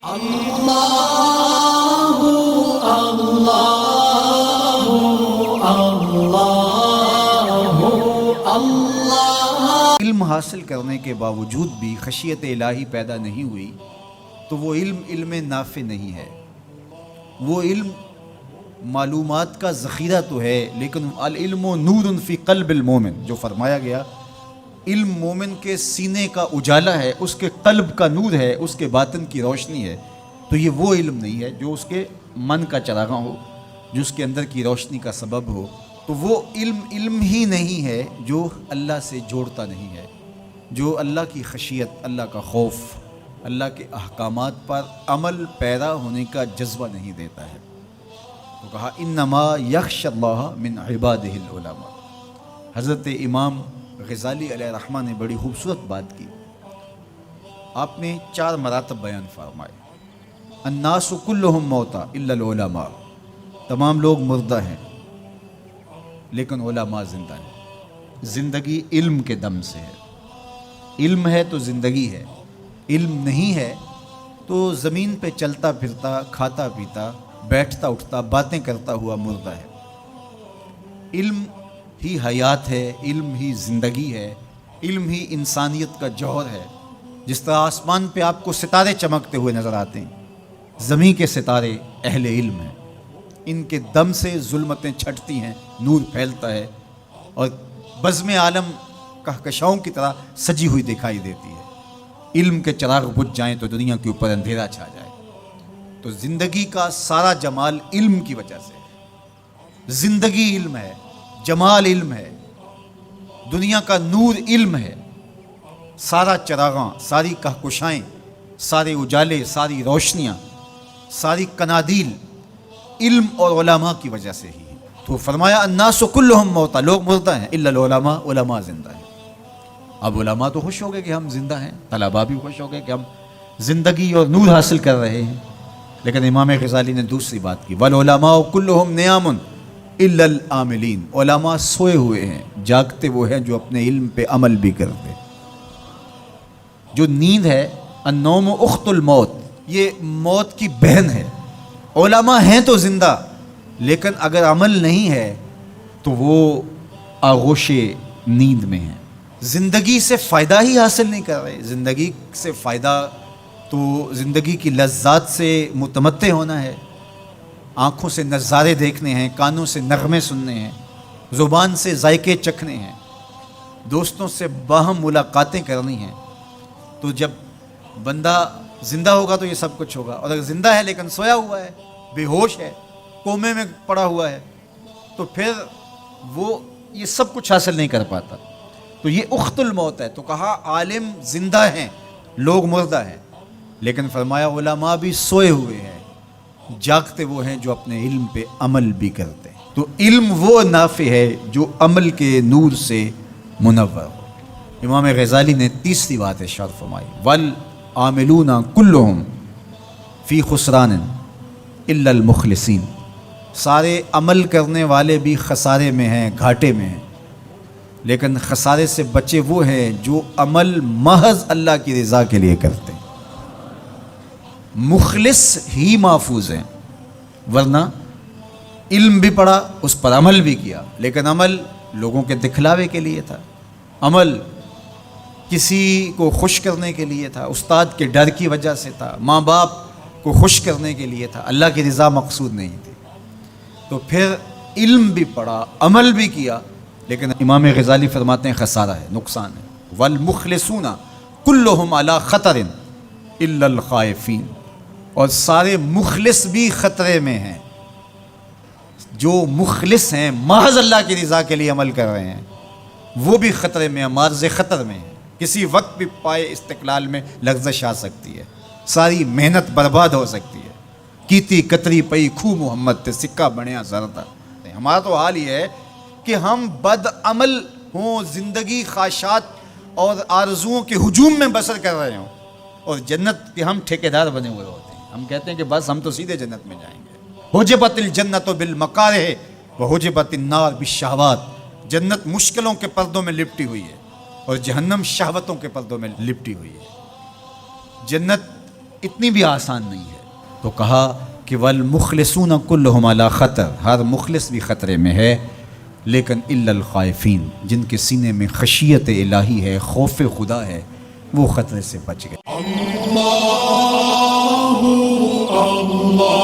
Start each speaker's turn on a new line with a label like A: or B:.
A: علم حاصل کرنے کے باوجود بھی خشیت الہی پیدا نہیں ہوئی تو وہ علم نافع نہیں ہے۔ وہ علم معلومات کا ذخیرہ تو ہے، لیکن العلم نور فی قلب المومن، جو فرمایا گیا علم مومن کے سینے کا اجالا ہے، اس کے قلب کا نور ہے، اس کے باطن کی روشنی ہے۔ تو یہ وہ علم نہیں ہے جو اس کے من کا چراغاں ہو، جو اس کے اندر کی روشنی کا سبب ہو۔ تو وہ علم ہی نہیں ہے جو اللہ سے جوڑتا نہیں ہے، جو اللہ کی خشیت، اللہ کا خوف، اللہ کے احکامات پر عمل پیدا ہونے کا جذبہ نہیں دیتا ہے۔ تو کہا انما یخشی اللہ من عبادہ العلماء۔ حضرت امام غزالی علیہ الرحمہ نے بڑی خوبصورت بات کی۔ آپ نے 4 مراتب بیان فرمائے۔ الناس کلہم موتا الا العلماء، تمام لوگ مردہ ہیں لیکن علماء زندہ ہیں۔ زندگی علم کے دم سے ہے، علم ہے تو زندگی ہے، علم نہیں ہے تو زمین پہ چلتا پھرتا، کھاتا پیتا، بیٹھتا اٹھتا، باتیں کرتا ہوا مردہ ہے۔ علم ہی حیات ہے، علم ہی زندگی ہے، علم ہی انسانیت کا جوہر ہے۔ جس طرح آسمان پہ آپ کو ستارے چمکتے ہوئے نظر آتے ہیں، زمین کے ستارے اہل علم ہیں، ان کے دم سے ظلمتیں چھٹتی ہیں، نور پھیلتا ہے اور بزم عالم کہکشاؤں کی طرح سجی ہوئی دکھائی دیتی ہے۔ علم کے چراغ بجھ جائیں تو دنیا کے اوپر اندھیرا چھا جائے۔ تو زندگی کا سارا جمال علم کی وجہ سے ہے۔ زندگی علم ہے، جمال علم ہے، دنیا کا نور علم ہے۔ سارا چراغاں، ساری کہکشائیں، سارے اجالے، ساری روشنیاں، ساری کنادیل علم اور علماء کی وجہ سے ہی ہے۔ تو فرمایا الناس کلہم موتا، لوگ مردہ ہیں الا العلماء، علماء زندہ ہیں۔ اب علماء تو خوش ہو گئے کہ ہم زندہ ہیں، طلباء بھی خوش ہو گئے کہ ہم زندگی اور نور حاصل کر رہے ہیں۔ لیکن امام غزالی نے دوسری بات کی، والعلماء کلہم نیام الا العاملین، علماء سوئے ہوئے ہیں، جاگتے وہ ہیں جو اپنے علم پہ عمل بھی کرتے۔ جو نیند ہے، النوم اخت الموت، یہ موت کی بہن ہے۔ علماء ہیں تو زندہ، لیکن اگر عمل نہیں ہے تو وہ آغوش نیند میں ہیں، زندگی سے فائدہ ہی حاصل نہیں کر رہے۔ زندگی سے فائدہ تو زندگی کی لذات سے متمتع ہونا ہے، آنکھوں سے نظارے دیکھنے ہیں، کانوں سے نغمے سننے ہیں، زبان سے ذائقے چکھنے ہیں، دوستوں سے باہم ملاقاتیں کرنی ہیں۔ تو جب بندہ زندہ ہوگا تو یہ سب کچھ ہوگا، اور اگر زندہ ہے لیکن سویا ہوا ہے، بے ہوش ہے، کومے میں پڑا ہوا ہے، تو پھر وہ یہ سب کچھ حاصل نہیں کر پاتا۔ تو یہ اخت الموت ہے۔ تو کہا عالم زندہ ہیں، لوگ مردہ ہیں، لیکن فرمایا علماء بھی سوئے ہوئے ہیں، جاگتے وہ ہیں جو اپنے علم پہ عمل بھی کرتے ہیں۔ تو علم وہ نافع ہے جو عمل کے نور سے منور ہو۔ امام غزالی نے تیسری بات ارشاد فرمائی، والعاملون کلہم فی خسران الا المخلصین، سارے عمل کرنے والے بھی خسارے میں ہیں، گھاٹے میں ہیں، لیکن خسارے سے بچے وہ ہیں جو عمل محض اللہ کی رضا کے لیے کرتے ہیں۔ مخلص ہی محفوظ ہیں، ورنہ علم بھی پڑھا، اس پر عمل بھی کیا، لیکن عمل لوگوں کے دکھلاوے کے لیے تھا، عمل کسی کو خوش کرنے کے لیے تھا، استاد کے ڈر کی وجہ سے تھا، ماں باپ کو خوش کرنے کے لیے تھا، اللہ کی رضا مقصود نہیں تھی۔ تو پھر علم بھی پڑھا، عمل بھی کیا، لیکن امام غزالی فرماتے ہیں خسارہ ہے، نقصان ہے۔ والمخلصون کلہم علی خطر الا الخائفین، اور سارے مخلص بھی خطرے میں ہیں۔ جو مخلص ہیں، محض اللہ کی رضا کے لیے عمل کر رہے ہیں، وہ بھی خطرے میں ہیں، معرض خطر میں ہیں۔ کسی وقت بھی پائے استقلال میں لغزش آ سکتی ہے، ساری محنت برباد ہو سکتی ہے۔ کیتی کتری پئی کھو محمد تے سکہ بنیا زردہ۔ ہمارا تو حال یہ ہے کہ ہم بد عمل ہوں، زندگی خواہشات اور آرزوؤں کے ہجوم میں بسر کر رہے ہوں، اور جنت کے ہم ٹھیکیدار بنے ہوئے ہوتے ہیں۔ ہم کہتے ہیں کہ بس ہم تو سیدھے جنت میں جائیں گے۔ حجبت الجنت بالمکارہ وحجبت النار بالشہوات، جنت مشکلوں کے پردوں میں لپٹی ہوئی ہے اور جہنم شہوتوں کے پردوں میں لپٹی ہوئی ہے۔ جنت اتنی بھی آسان نہیں ہے۔ تو کہا کہ والمخلصون کلہم علی خطر، ہر مخلص بھی خطرے میں ہے، لیکن الا الخائفین، جن کے سینے میں خشیت الہی ہے، خوف خدا ہے، وہ خطرے سے بچ گئے۔
B: اللہ